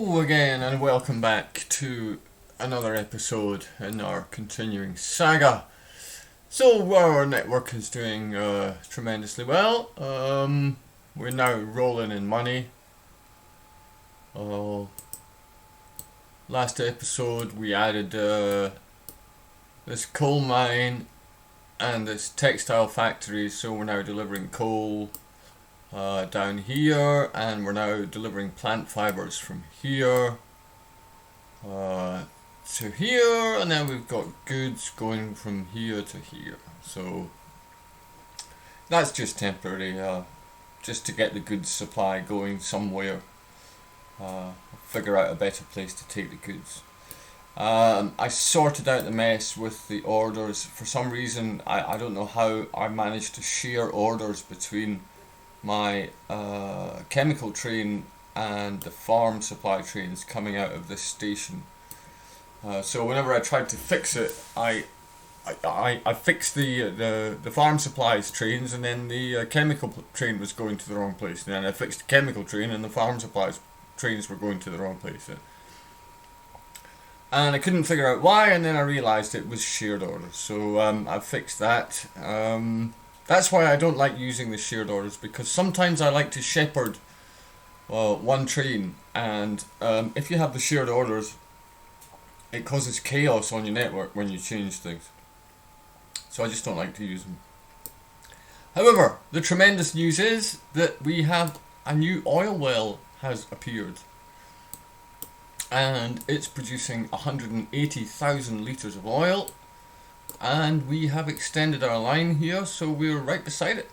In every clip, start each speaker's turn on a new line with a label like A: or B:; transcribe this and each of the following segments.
A: Hello again and welcome back to another episode in our continuing saga. So our network is doing tremendously well. We're now rolling in money. Last episode we added this coal mine and this textile factory, so we're now delivering coal down here, and we're now delivering plant fibers from here to here, and then we've got goods going from here to here. So that's just temporary, just to get the goods supply going somewhere. Figure out a better place to take the goods. I sorted out the mess with the orders. For some reason, I don't know how I managed to share orders between my chemical train and the farm supply trains coming out of this station. So whenever I tried to fix it, I fixed the farm supplies trains, and then the chemical train was going to the wrong place. And then I fixed the chemical train, and the farm supplies trains were going to the wrong place. And I couldn't figure out why, and then I realised it was shared orders. So I fixed that. That's why I don't like using the shared orders, because sometimes I like to shepherd one train, and if you have the shared orders, it causes chaos on your network when you change things. So I just don't like to use them. However, the tremendous news is that we have a new oil well has appeared, and it's producing 180,000 litres of oil. And we have extended our line here, so we're right beside it.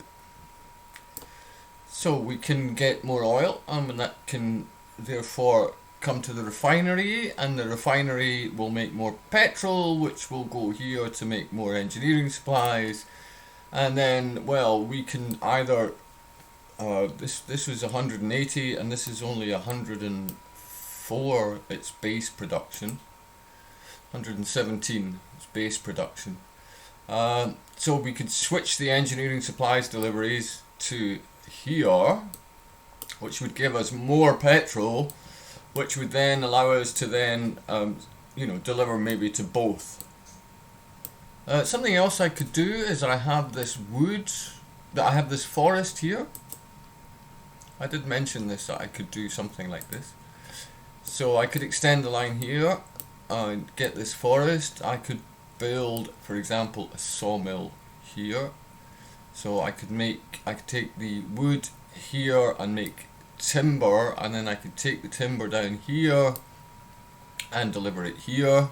A: So we can get more oil, and that can therefore come to the refinery, and the refinery will make more petrol, which will go here to make more engineering supplies. And then, well, we can either this was 180, and this is only 104 its base production. 117 is base production. So we could switch the engineering supplies deliveries to here, which would give us more petrol, which would then allow us to then deliver maybe to both. Something else I could do is I have this wood, I have this forest here. I did mention this, that I could do something like this. So I could extend the line here and get this forest. I could build, for example, a sawmill here. So I could take the wood here and make timber, and then I could take the timber down here and deliver it here.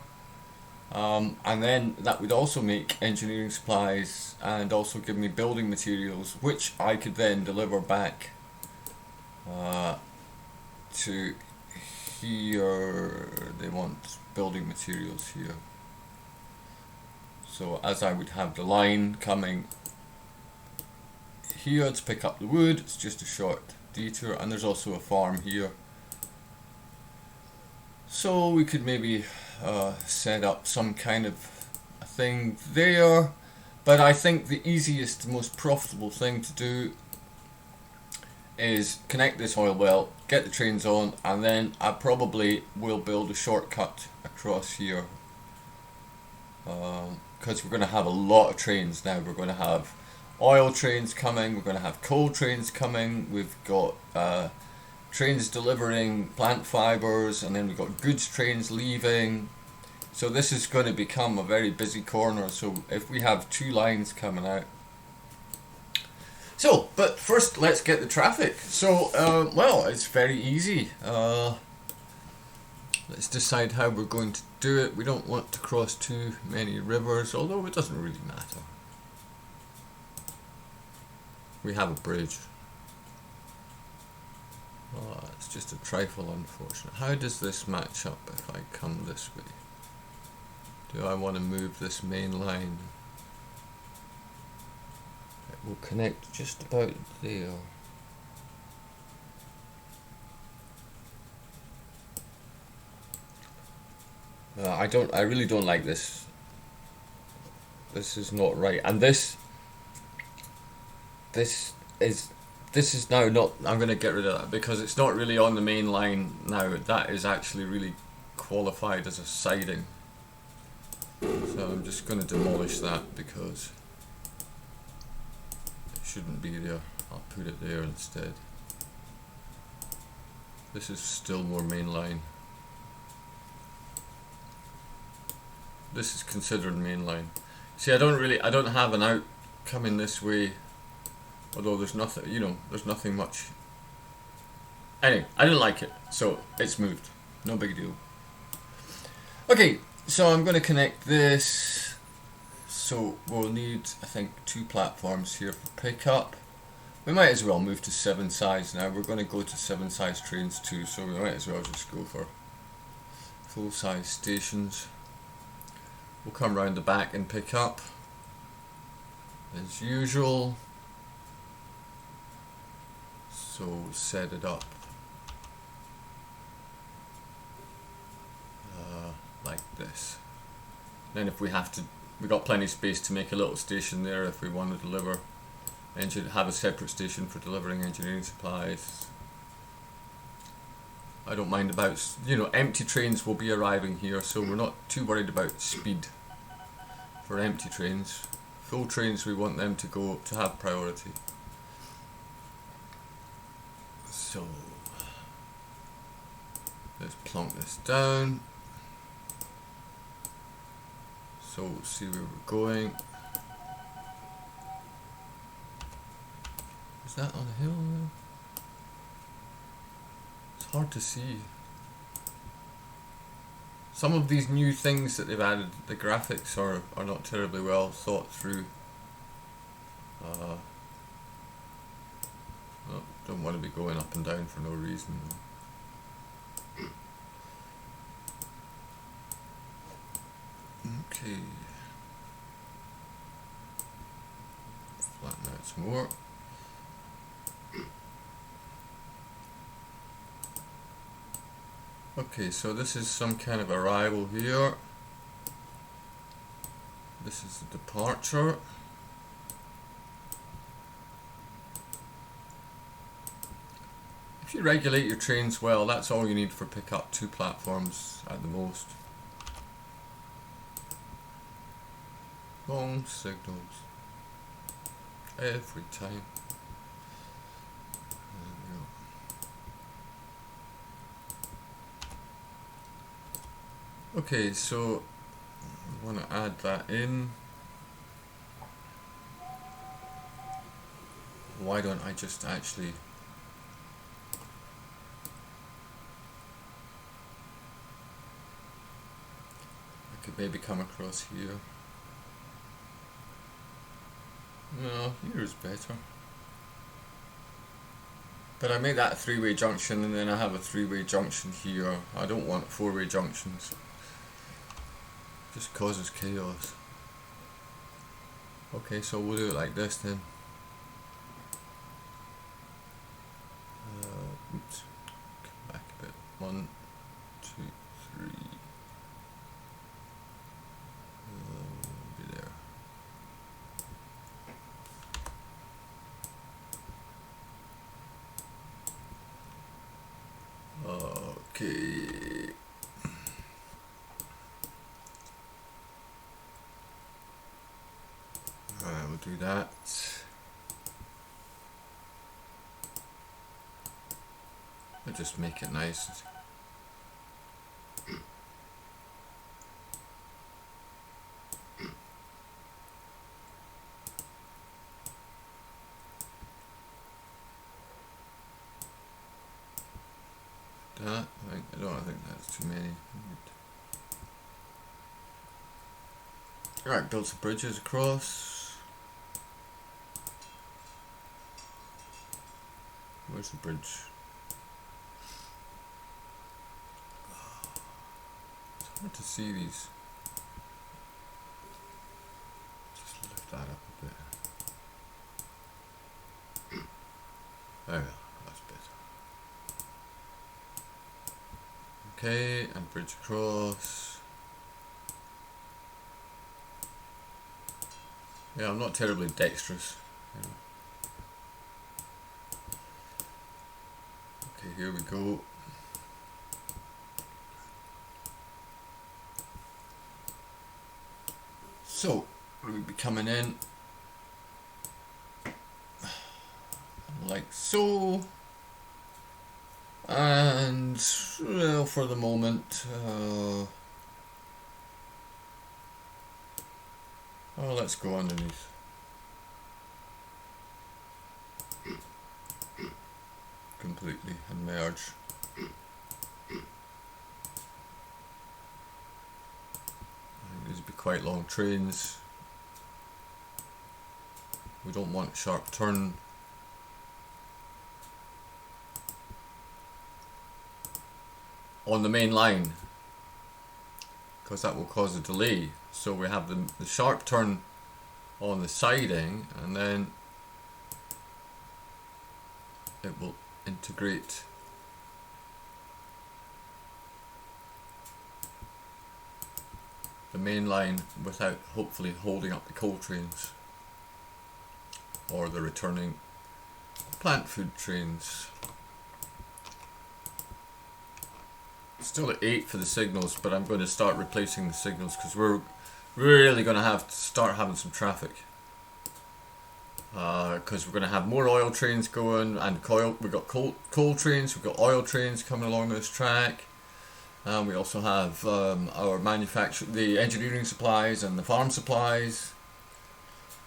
A: And then that would also make engineering supplies and also give me building materials, which I could then deliver back to here. They want building materials here. So as I would have the line coming here to pick up the wood, it's just a short detour, and there's also a farm here. So we could maybe set up some kind of a thing there, but I think the easiest, most profitable thing to do is connect this oil well, get the trains on, and then I probably will build a shortcut across here, because we're going to have a lot of trains now. We're going to have oil trains coming, we're going to have coal trains coming, we've got trains delivering plant fibers, and then we've got goods trains leaving. So this is going to become a very busy corner. So if we have two lines coming out. So, but first let's get the traffic. So, well, it's very easy. Let's decide how we're going to do it. We don't want to cross too many rivers, although it doesn't really matter. We have a bridge. Oh, it's just a trifle unfortunate. How does this match up if I come this way? Do I want to move this main line? It will connect just about there. I really don't like this. This is not right. And this is this is now not, I'm going to get rid of that because it's not really on the main line now. That is actually really qualified as a siding. So I'm just going to demolish that because it shouldn't be there. I'll put it there instead. This is still more mainline. This is considered mainline. See, I don't have an out coming this way, although there's nothing, you know, there's nothing much. Anyway, I didn't like it, so it's moved. No big deal. Okay, so I'm going to connect this. So we'll need, I think, 2 platforms here for pickup. We might as well move to 7 size now. We're going to go to 7 size trains too, so we might as well just go for full size stations. We'll come round the back and pick up as usual. So set it up like this. Then if we have to, we've got plenty of space to make a little station there if we want to deliver have a separate station for delivering engineering supplies. I don't mind about, you know, empty trains will be arriving here, so we're not too worried about speed for empty trains. Full trains, we want them to have priority. So let's plonk this down. So we'll see where we're going. Is that on a hill now? It's hard to see. Some of these new things that they've added, the graphics are not terribly well thought through. Don't want to be going up and down for no reason. Okay. Flatten out some more. Okay, so this is some kind of arrival here. This is the departure. If you regulate your trains well, that's all you need for pickup, 2 platforms at the most. Long signals every time. Okay, so I want to add that in. Why don't I just actually I could maybe come across here. No, here is better. But I make that a 3-way junction and then I have a 3-way junction here. I don't want 4-way junctions. Just causes chaos. Okay, so we'll do it like this then. Oops. Come back a bit. 1, 2, 3. Be there. Okay. Alright, we'll do that. I'll just make it nice. That, I don't think that's too many. Alright, build some bridges across. Where's the bridge? It's hard to see these. Just lift that up a bit. There we go, that's better. Okay, and bridge across. Yeah, I'm not terribly dexterous. You know. Okay, here we go. So we'll be coming in like so, and well, for the moment, oh, let's go underneath. Completely and merge. These would be quite long trains. We don't want sharp turn. On the main line, because that will cause a delay. So we have the sharp turn on the siding, and then it will integrate the main line without hopefully holding up the coal trains or the returning plant food trains. Still at 8 for the signals, but I'm going to start replacing the signals because we're really going to have to start having some traffic. Because we're going to have more oil trains going, and we've got coal trains, we've got oil trains coming along this track. We also have our the engineering supplies and the farm supplies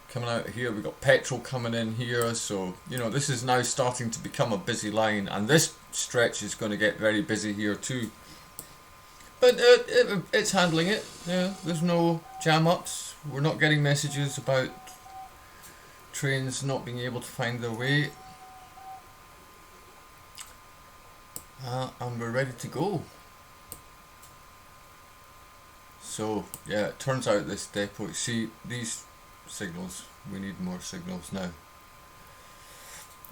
A: coming out here. We've got petrol coming in here, so you know this is now starting to become a busy line, and this stretch is going to get very busy here too. But it's handling it. Yeah, there's no jam ups. We're not getting messages about trains not being able to find their way, and we're ready to go. So yeah, it turns out this depot, see these signals, we need more signals now.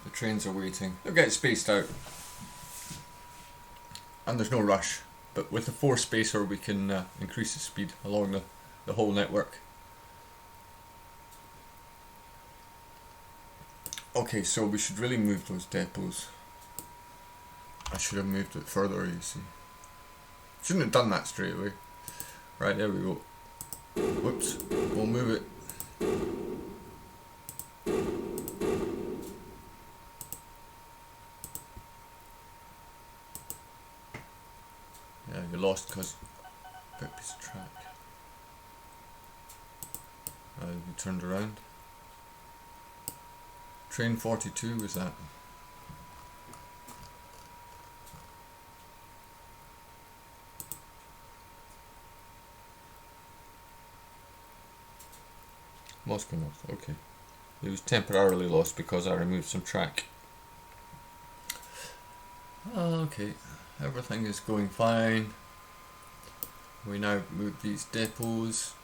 A: The trains are waiting. They'll get spaced out, and there's no rush, but with the 4-spacer we can increase the speed along the whole network. Okay, so we should really move those depots. I should have moved it further, you see. Shouldn't have done that straight away. Right, there we go. Whoops, we'll move it. Yeah, you lost because big piece of track. We turned around. Train 42 was that. Moscow North, okay. It was temporarily lost because I removed some track. Okay, everything is going fine. We now move these depots.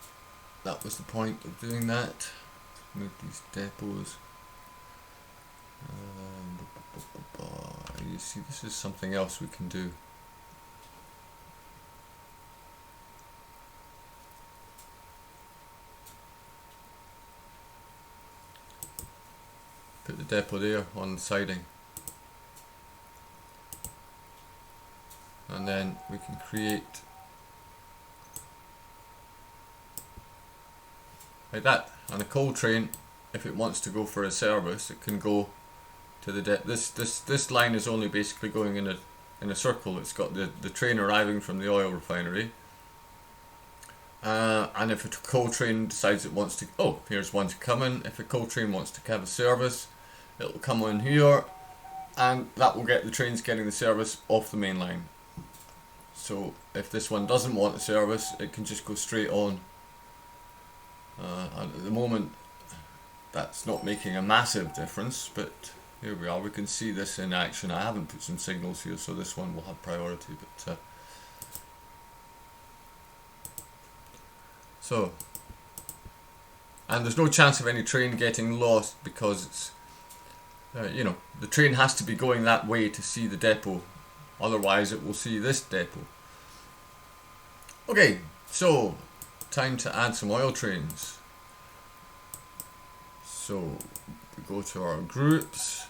A: That was the point of doing that. Move these depots. You see, this is something else we can do. Put the depot there on the siding, and then we can create like that. And a coal train, if it wants to go for a service, it can go to the this line is only basically going in a circle. It's got the train arriving from the oil refinery, and if a coal train decides it wants to, oh, here's one coming. If a coal train wants to have a service, it'll come on here, and that will get the trains getting the service off the main line. So if this one doesn't want a service, it can just go straight on. And at the moment, that's not making a massive difference, but here we are. We can see this in action. I haven't put some signals here, so this one will have priority. But so, and there's no chance of any train getting lost because it's, you know, the train has to be going that way to see the depot. Otherwise, it will see this depot. Okay, so time to add some oil trains. So we go to our groups.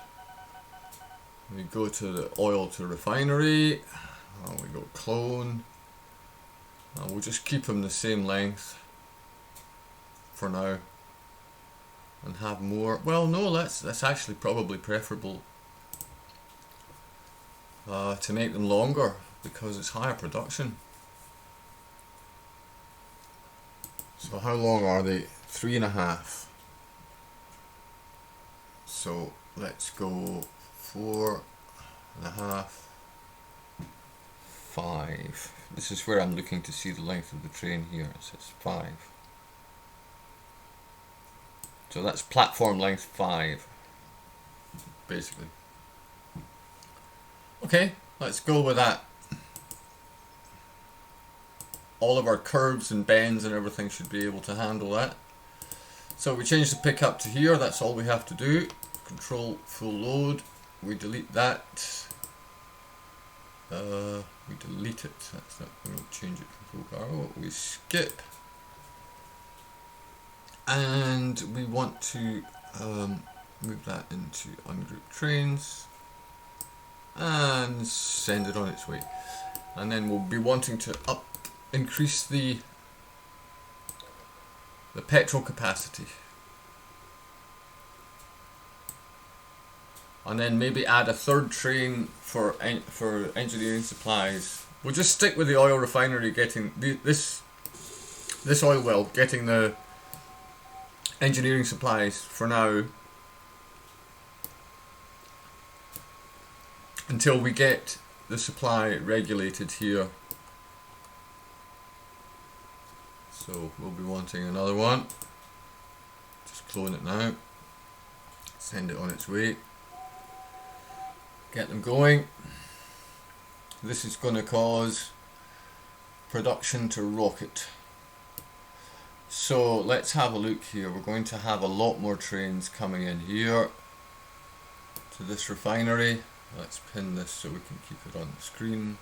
A: We go to the oil to refinery. We go clone. We'll just keep them the same length for now, and have more. Well, no, that's actually probably preferable to make them longer because it's higher production. So how long are they? 3.5. So let's go 4.5, 5. This is where I'm looking to see the length of the train here. It says 5. So that's platform length 5, basically. Okay, let's go with that. All of our curves and bends and everything should be able to handle that. So we change the pickup to here, that's all we have to do. Control full load, we delete that. We delete it, that's not, we don't change it from full power, we skip. And we want to move that into ungrouped trains and send it on its way. And then we'll be wanting to increase the petrol capacity. And then maybe add a third train for engineering supplies. We'll just stick with the oil refinery getting this oil well, getting the engineering supplies for now until we get the supply regulated here. So we'll be wanting another one. Just clone it now, send it on its way, get them going. This is going to cause production to rocket. So let's have a look here. We're going to have a lot more trains coming in here to this refinery. Let's pin this so we can keep it on the screen.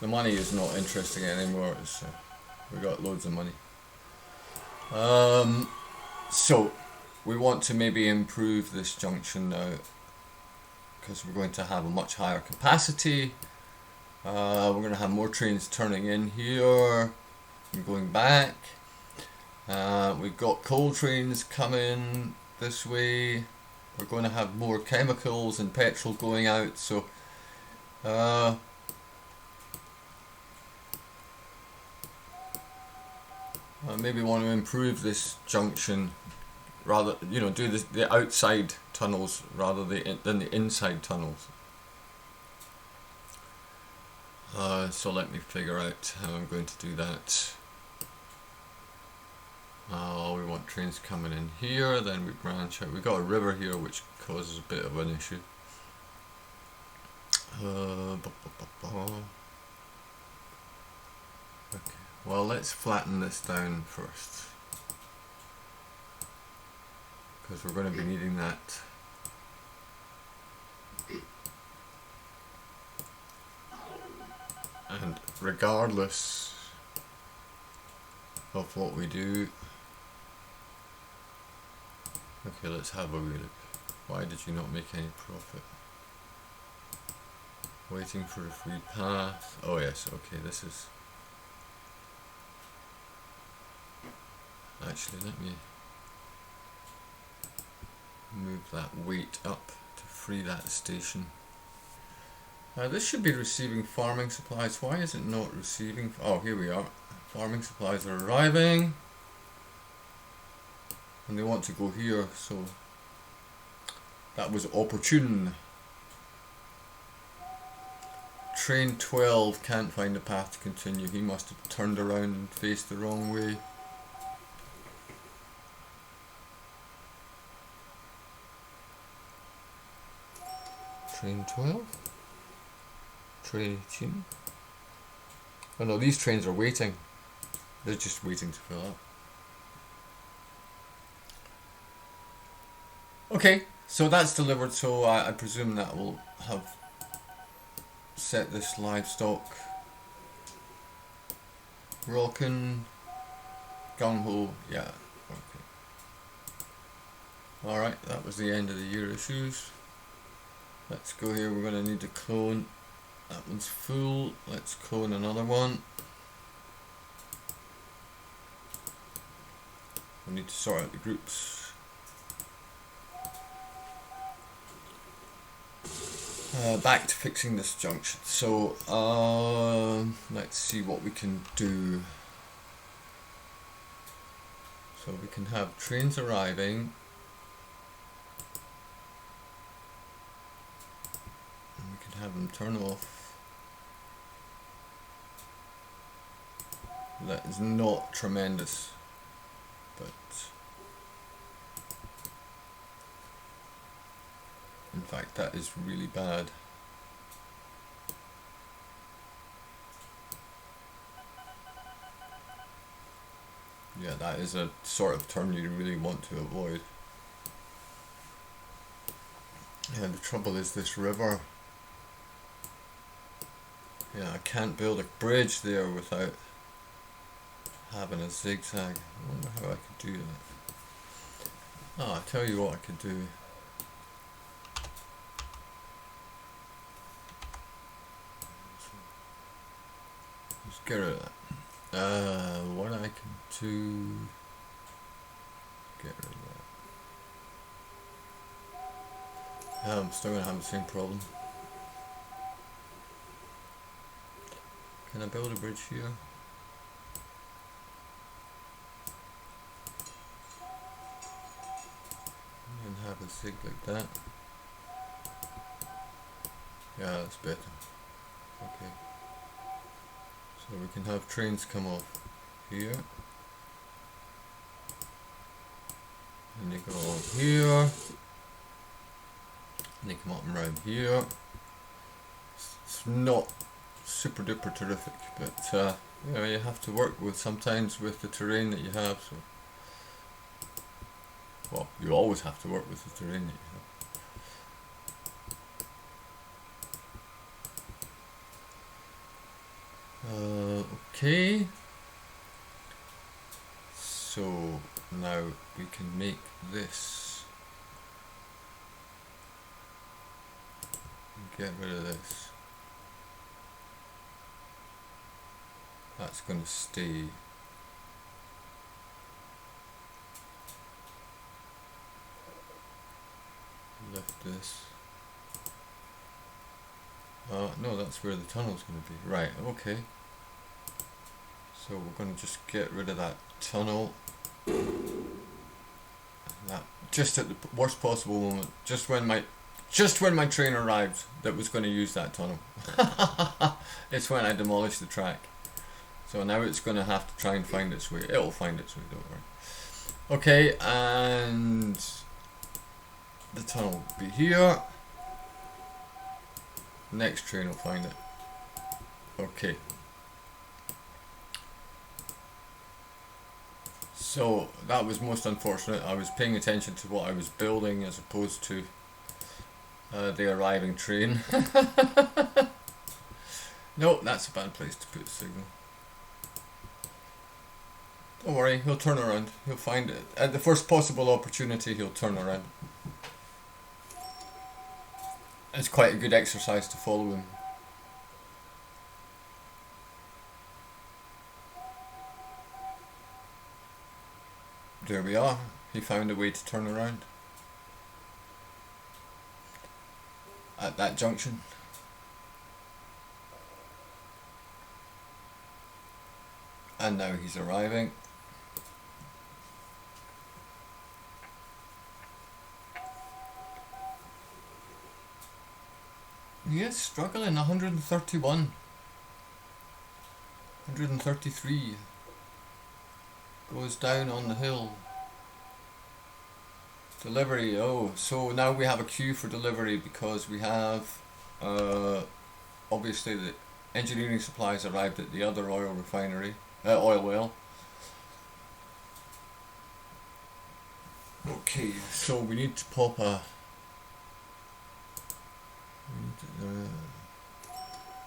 A: The money is not interesting anymore. We got loads of money. So we want to maybe improve this junction now because we're going to have a much higher capacity. We're going to have more trains turning in here and going back. We've got coal trains coming this way. We're going to have more chemicals and petrol going out. So maybe want to improve this junction, rather, do the outside tunnels rather than the inside tunnels. So let me figure out how I'm going to do that. We want trains coming in here, then we branch out. We've got a river here which causes a bit of an issue. Okay, well, let's flatten this down first because we're going to be needing that. And regardless of what we do, okay, let's have a wee look. Why did you not make any profit? Waiting for a free path. Oh yes, okay, this is... Actually, let me move that weight up to free that station. This should be receiving farming supplies. Why is it not receiving? Oh, here we are. Farming supplies are arriving. And they want to go here, so that was opportune. Train 12 can't find a path to continue. He must have turned around and faced the wrong way. Train 12? Train 18? Oh no, these trains are waiting. They're just waiting to fill up. Okay, so that's delivered, so I presume that will have set this livestock rocking. Gung ho, yeah, okay. Alright, that was the end of the year issues. Let's go here, we're going to need to clone. That one's full. Let's clone another one. We need to sort out the groups. Back to fixing this junction. So let's see what we can do. So we can have trains arriving. And we can have them turn off. That is not tremendous, but in fact that is really bad. Yeah, that is a sort of turn you really want to avoid. Yeah, the trouble is this river. Yeah, I can't build a bridge there without having a zigzag. I wonder how I could do that. Oh, I'll tell you what I could do. Let's get rid of that. What I can do... Get rid of that. I'm still going to have the same problem. Can I build a bridge here? And have a zig like that. Yeah, that's better. Okay. So we can have trains come off here. And they go off here. And they come up and around here. It's not super duper terrific, but you know, you have to work with sometimes with the terrain that you have. So, well, you always have to work with the terrain that you have. Okay. So now we can make this. Get rid of this. That's going to stay. Lift this. No, that's where the tunnel's going to be. Right, okay. So we're going to just get rid of that tunnel. That just at the worst possible moment, just when my train arrived that was going to use that tunnel. It's when I demolished the track. So now it's going to have to try and find its way. It'll find its way, don't worry. Okay, and the tunnel will be here. Next train will find it. Okay. So that was most unfortunate. I was paying attention to what I was building as opposed to the arriving train. No, that's a bad place to put a signal. Don't worry, he'll turn around. He'll find it. At the first possible opportunity, he'll turn around. It's quite a good exercise to follow him. There we are. He found a way to turn around. At that junction. And now he's arriving. Yes, struggling. 131. 133. Goes down on the hill. Delivery. Oh, so now we have a queue for delivery because we have obviously the engineering supplies arrived at the other oil refinery, oil well. Okay, so we need to pop a.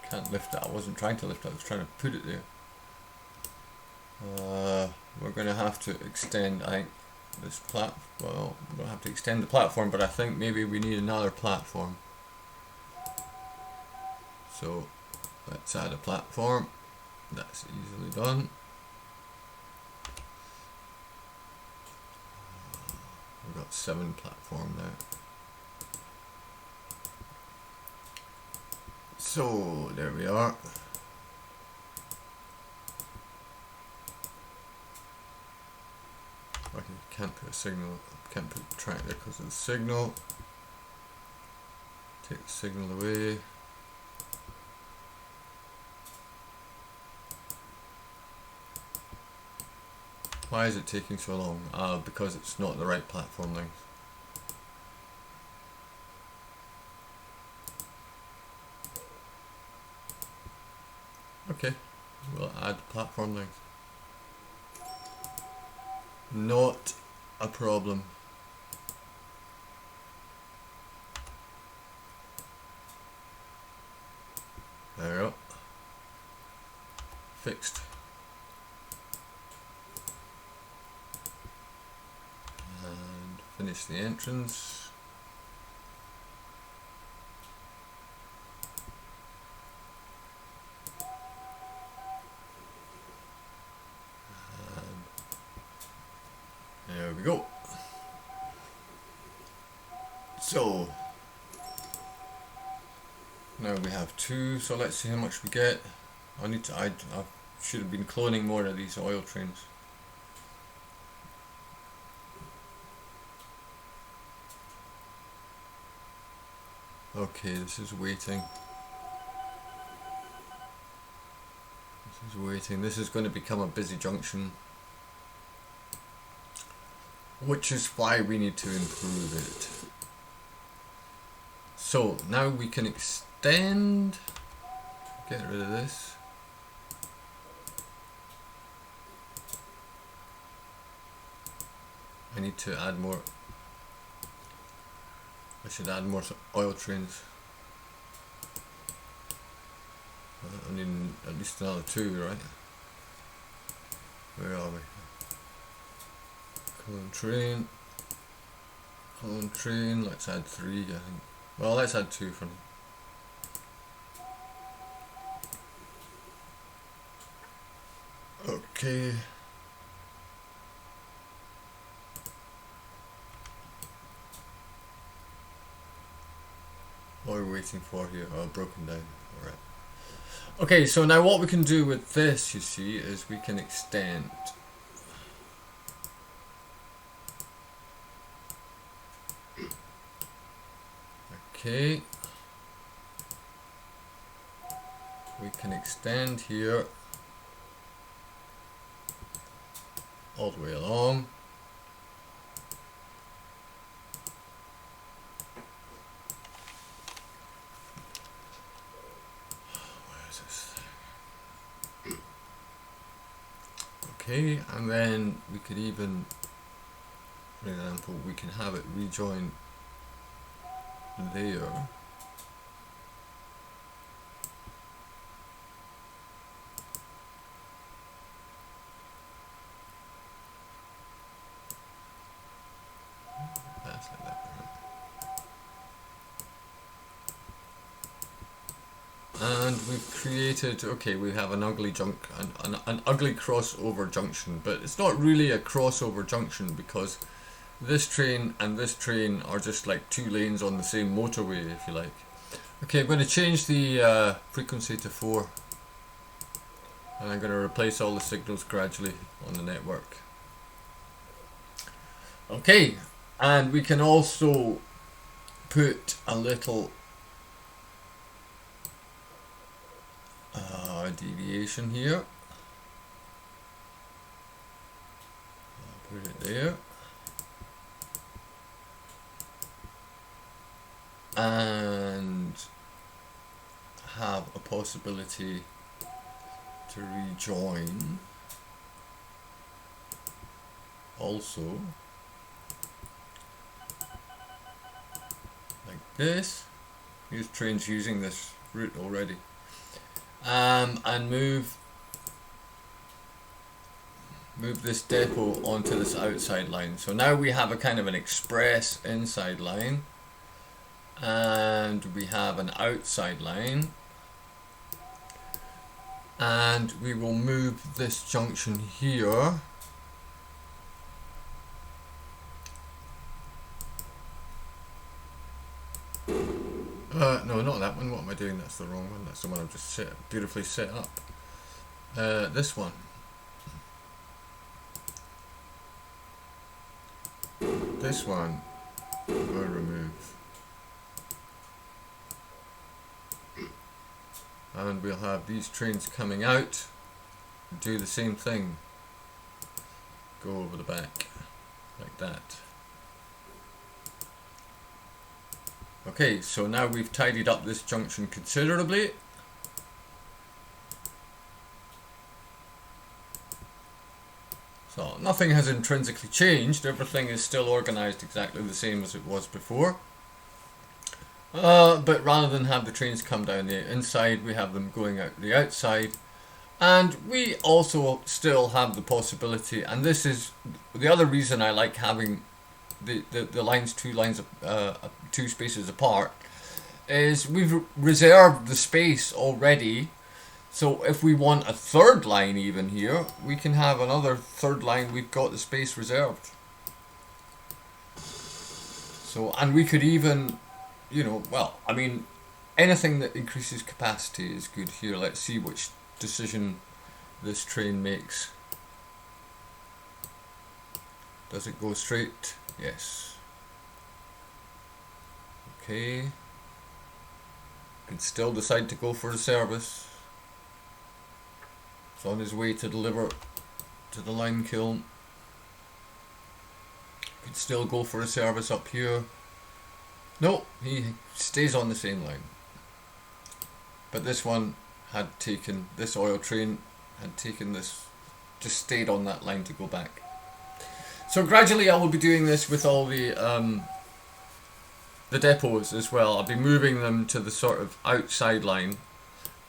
A: Can't lift it. I wasn't trying to lift it. I was trying to put it there. We're going to have to extend, I think, this well, we're going to have to extend the platform, but I think maybe we need another platform. So let's add a platform. That's easily done. We've got 7 platform there. So there we are. I can't put a signal, can't put a track there because of the signal. Take the signal away. Why is it taking so long? Because it's not the right platform length. Okay, we'll add platform length. Not a problem. There we go. Fixed. And finish the entrance. There we go. So now we have 2, so let's see how much we get. I should have been cloning more of these oil trains. Okay, this is waiting. This is waiting. This is going to become a busy junction, which is why we need to improve it. So now we can extend, get rid of this. I need to add more, I should add more oil trains. I need at least another 2, right? Where are we? Clone train, let's add 3, I think. Well, let's add 2 for now. Okay. What are we waiting for here? Oh, broken down. Alright. Okay, so now what we can do with this, you see, is we can extend. Okay, we can extend here all the way along. Where is this thing? Okay, and then we could even, for example, we can have it rejoin there. That's like that, right? And we've created, okay, we have an ugly an ugly crossover junction, but it's not really a crossover junction because this train and this train are just like 2 lanes on the same motorway, if you like. Okay, I'm going to change the frequency to 4, and I'm going to replace all the signals gradually on the network. Okay, and we can also put a little deviation here. I'll put it there. And have a possibility to rejoin also like this. Here's trains using this route already, and move this depot onto this outside line. So now we have a kind of an express inside line, and we have an outside line, and we will move this junction here. No, not that one. What am I doing? That's the wrong one. That's the one I've just beautifully set up. This one. This one we'll remove. And we'll have these trains coming out, do the same thing. Go over the back, like that. Okay, so now we've tidied up this junction considerably. So nothing has intrinsically changed, everything is still organized exactly the same as it was before. But rather than have the trains come down the inside, we have them going out the outside. And we also still have the possibility, and this is the other reason I like having the lines, two spaces apart, is we've reserved the space already. So if we want a third line even here, we can have another third line. We've got the space reserved. So, and we could even, you know, well, I mean, anything that increases capacity is good here. Let's see which decision this train makes. Does it go straight? Yes. Okay. Can still decide to go for a service. It's on his way to deliver to the lime kiln. Could still go for a service up here. No, he stays on the same line. But this one had taken, this oil train had taken this, just stayed on that line to go back. So gradually I will be doing this with all the depots as well. I'll be moving them to the sort of outside line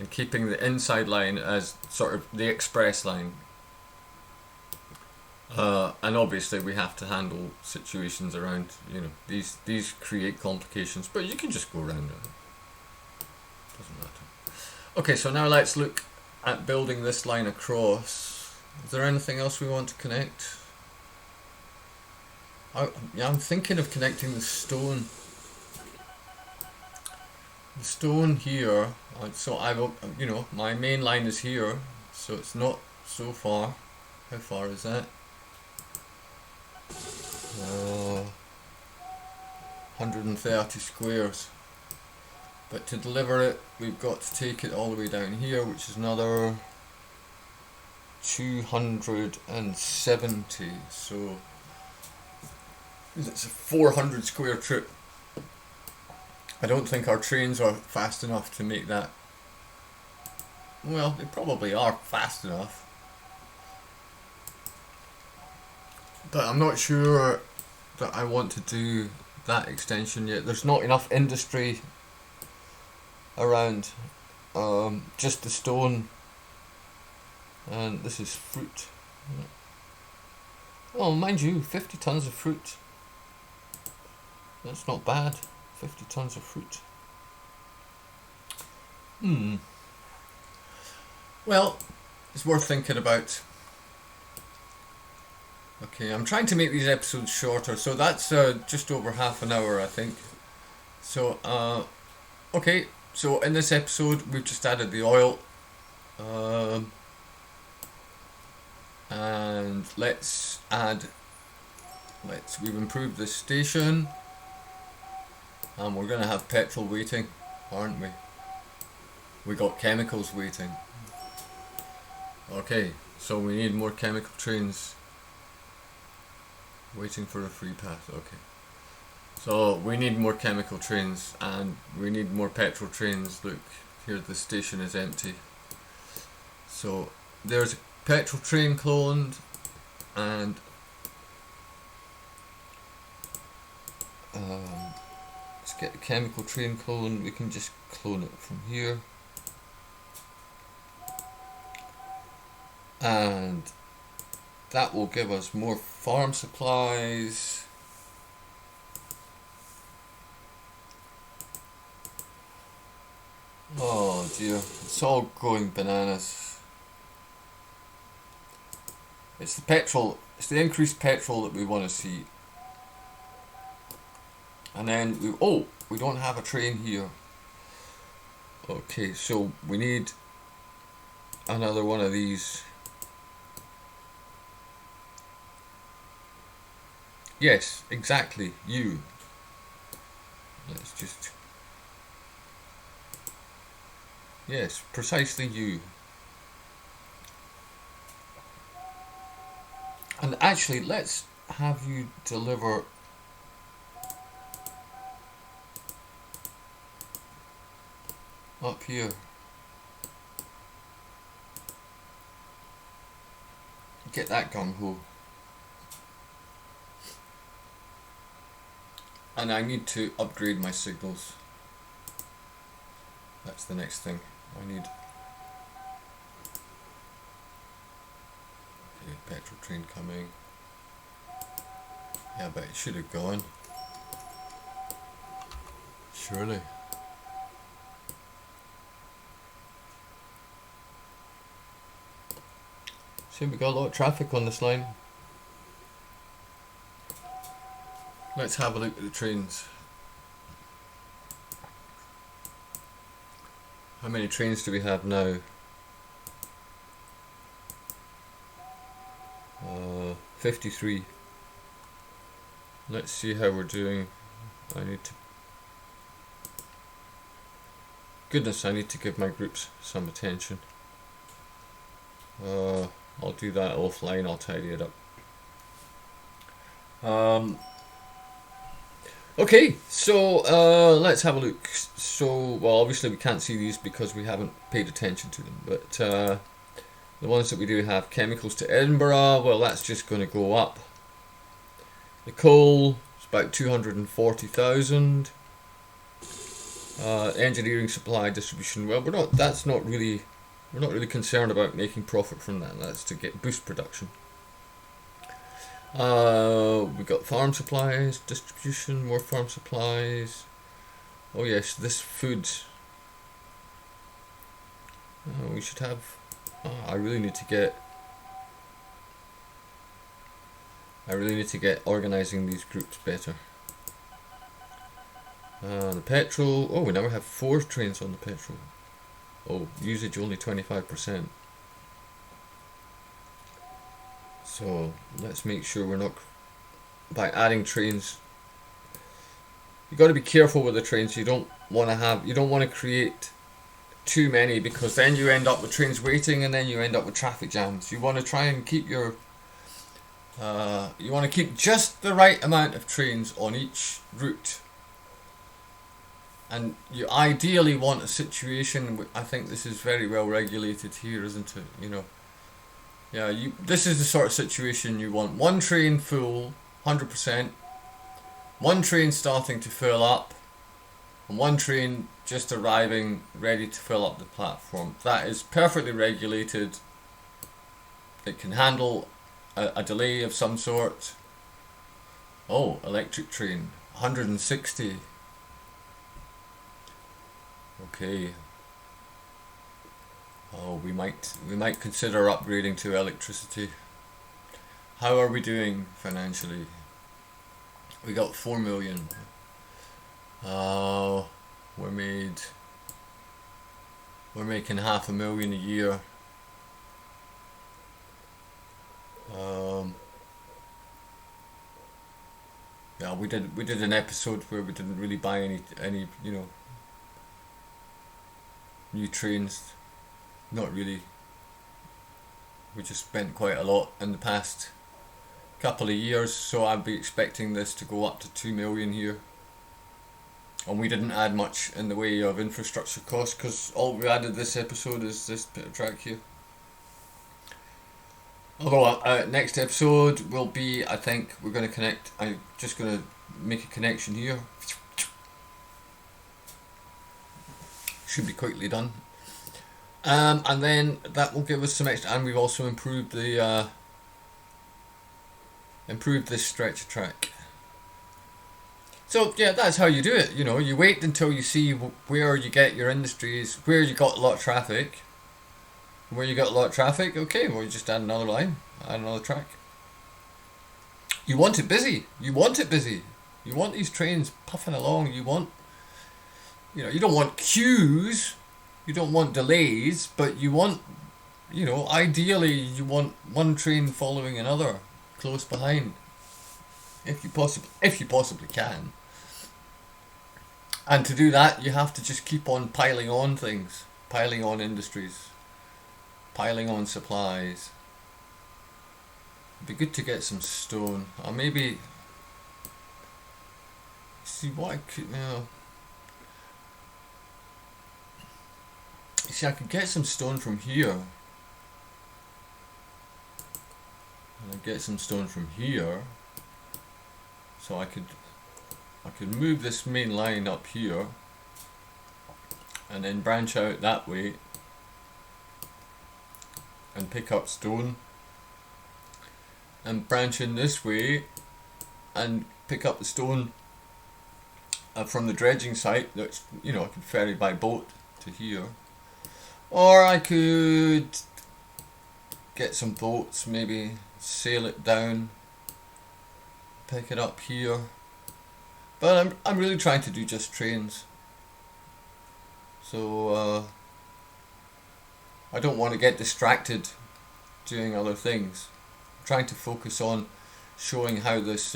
A: and keeping the inside line as sort of the express line. And obviously we have to handle situations around, you know, these create complications, but you can just go around it. Doesn't matter. Okay, so now let's look at building this line across. Is there anything else we want to connect? Yeah, I'm thinking of connecting the stone. The stone here, so I've, you know, my main line is here, so it's not so far. How far is that? 130 squares. But to deliver it, we've got to take it all the way down here, which is another 270. So it's a 400 square trip. I don't think our trains are fast enough to make that. Well, they probably are fast enough. But I'm not sure that I want to do that extension yet. There's not enough industry around. Just the stone. And this is fruit. Oh, mind you, 50 tons of fruit. That's not bad. 50 tons of fruit. Well, it's worth thinking about. Okay, I'm trying to make these episodes shorter, so that's just over half an hour, I think. So, okay, so in this episode, we've just added the oil. And we've improved this station. And we're going to have petrol waiting, aren't we? We got chemicals waiting. Okay, so we need more chemical trains waiting for a free path. Okay, so we need more chemical trains and we need more petrol trains. Look, here the station is empty. So there's a petrol train cloned, and let's get the chemical train cloned. We can just clone it from here. And that will give us more farm supplies. Oh dear, it's all going bananas. It's the petrol, it's the increased petrol that we want to see. And then we don't have a train here. Okay, so we need another one of these. Yes, exactly, you. Let's just... Yes, precisely you. And actually, let's have you deliver up here. Get that gung-ho. And I need to upgrade my signals. That's the next thing I need. Okay, petrol train coming. Yeah, but it should have gone. Surely. See, we got a lot of traffic on this line. Let's have a look at the trains. How many trains do we have now? 53. Let's see how we're doing. I need to... Goodness, I need to give my groups some attention. I'll do that offline, I'll tidy it up. Okay, so let's have a look. So, well, obviously we can't see these because we haven't paid attention to them, but the ones that we do have, chemicals to Edinburgh, well, that's just going to go up. The coal is about 240,000. Engineering supply distribution, well, we're not really concerned about making profit from that. That's to boost production. We've got farm supplies, distribution, more farm supplies. Oh yes, this food. We should have... I really need to get organising these groups better. The petrol. Oh, we now have 4 trains on the petrol. Oh, usage only 25%. So let's make sure we're not, by adding trains, you got to be careful with the trains. You don't want to create too many, because then you end up with trains waiting and then you end up with traffic jams. You want to try and keep you want to keep just the right amount of trains on each route. And you ideally want a situation, I think this is very well regulated here, isn't it? You know. Yeah, this is the sort of situation you want. One train full, 100%. One train starting to fill up. And one train just arriving, ready to fill up the platform. That is perfectly regulated. It can handle a delay of some sort. Oh, electric train, 160. Okay. Oh, we might consider upgrading to electricity. How are we doing financially? We got 4 million. We're making 500,000 a year. Yeah, we did an episode where we didn't really buy any new trains. Not really. We just spent quite a lot in the past couple of years, so I'd be expecting this to go up to 2 million here. And we didn't add much in the way of infrastructure costs, because all we added this episode is this bit of track here. Although next episode will be, I think we're going to connect. I'm just going to make a connection here. Should be quickly done. And then that will give us some extra, and we've also improved the this stretch of track. So yeah, that's how you do it. You know, you wait until you see where you get your industries, where you got a lot of traffic, Where you got a lot of traffic, okay, well you just add another line, add another track. You want it busy. You want it busy. You want these trains puffing along. You want, you know, you don't want queues. You don't want delays, but you want, you know, ideally you want one train following another close behind, if you possibly can. And to do that, you have to just keep on piling on things, piling on industries, piling on supplies. It'd be good to get some stone, or maybe see what I could, you know. See, I could get some stone from here, and I'd get some stone from here, so I could move this main line up here, and then branch out that way, and pick up stone, and branch in this way, and pick up the stone from the dredging site. That's, you know, I could ferry by boat to here. Or I could get some boats, maybe sail it down, pick it up here. But I'm really trying to do just trains. So I don't want to get distracted doing other things. I'm trying to focus on showing how this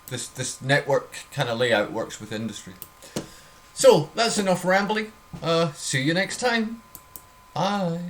A: this network kind of layout works with industry. So that's enough rambling. See you next time. Bye.